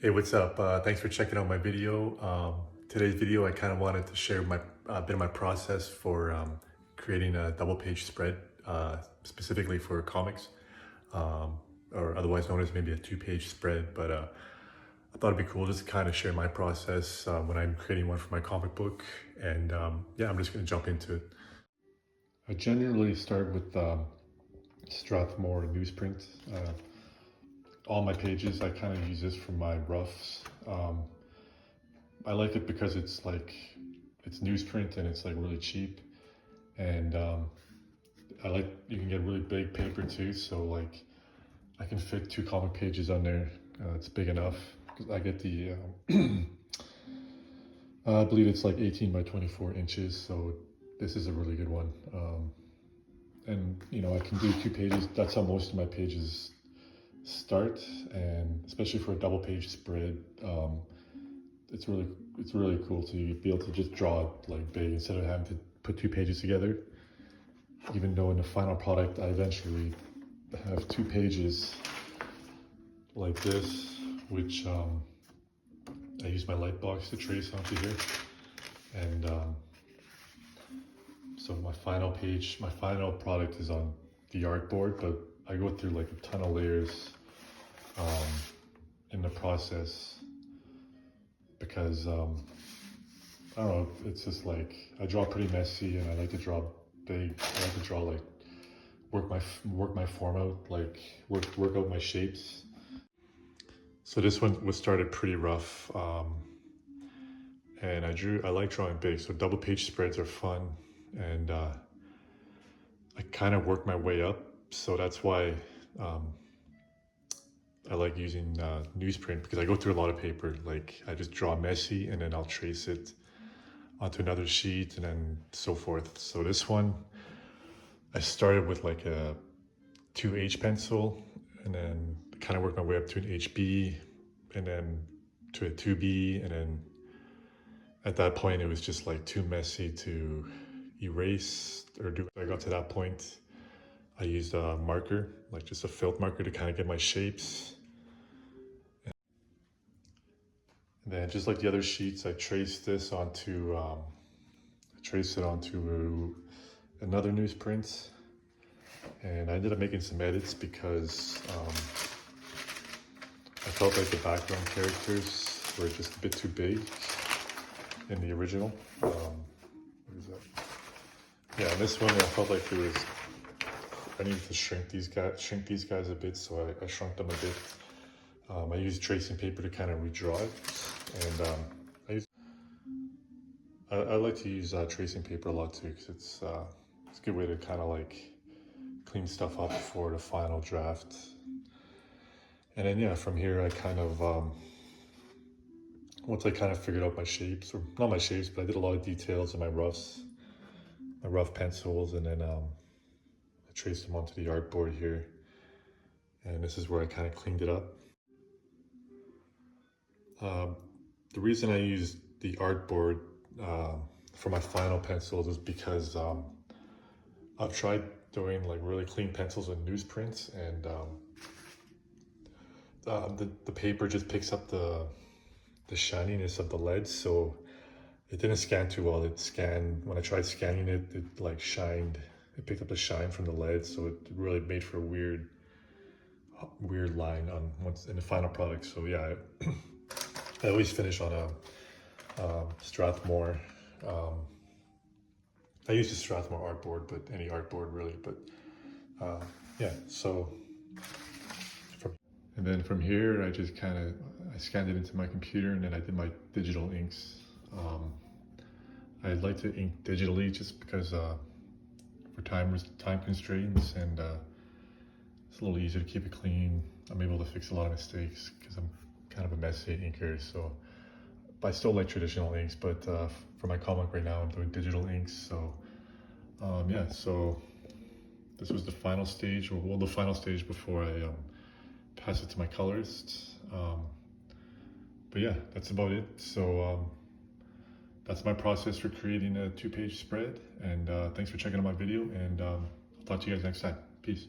Hey, what's up? Thanks for checking out my video. Today's video, I kind of wanted to share my bit of my process for creating a double page spread, specifically for comics, or otherwise known as maybe a two-page spread. But I thought it'd be cool just to kind of share my process when I'm creating one for my comic book. And yeah, I'm just going to jump into it. I generally start with Strathmore Newsprint. All my pages, I kind of use this for my roughs. I like it because it's newsprint and it's like really cheap, and you can get really big paper too. So like I can fit 2 comic pages on there. It's big enough. I get the I believe it's like 18 by 24 inches. So this is a really good one. And you know I can do 2 pages. That's how most of my pages start, and especially for a double page spread, it's really cool to be able to just draw it like big instead of having to put 2 pages together. Even though in the final product I eventually have 2 pages like this, which I use my light box to trace onto here, and so my final product is on the artboard, but I go through like a ton of layers in the process because I don't know, it's just like I draw pretty messy and I like to draw big. I like to draw like work my form out, like work out my shapes. So this one was started pretty rough, and I like drawing big, so double page spreads are fun, and I kind of work my way up, so that's why I like using newsprint, because I go through a lot of paper. Like I just draw messy and then I'll trace it onto another sheet and then so forth. So this one, I started with like a 2H pencil and then kind of worked my way up to an HB and then to a 2B, and then at that point it was just like too messy to erase or do. I got to that point, I used a marker, like just a felt marker, to kind of get my shapes. And then just like the other sheets, I traced it onto another newsprint. And I ended up making some edits because I felt like the background characters were just a bit too big in the original. What is that? Yeah, in this one I felt like I needed to shrink these guys a bit, so I shrunk them a bit. I used tracing paper to kind of redraw it, and I like to use tracing paper a lot too, because it's a good way to kind of like clean stuff up for the final draft. And then yeah, from here I kind of once I kind of figured out my shapes, or not my shapes, but I did a lot of details in my rough pencils, and then I traced them onto the artboard here, and this is where I kind of cleaned it up. The reason I used the artboard for my final pencils is because I've tried doing like really clean pencils with newsprints, and the paper just picks up the shininess of the lead, so it didn't scan too well. When I tried scanning it, it like shined. It picked up the shine from the lead, so it really made for a weird line in the final product. So yeah, I always finish on a Strathmore. I use the Strathmore artboard, but any artboard really. But yeah, so and then from here, I just I scanned it into my computer, and then I did my digital inks. I like to ink digitally just because for time constraints, and it's a little easier to keep it clean. I'm able to fix a lot of mistakes because I'm kind of a messy inker. So I still like traditional inks, but for my comic right now, I'm doing digital inks. So yeah, so this was the final stage, or the final stage before I pass it to my colorist. But yeah, that's about it. So that's my process for creating a 2-page spread. And thanks for checking out my video, and I'll talk to you guys next time. Peace.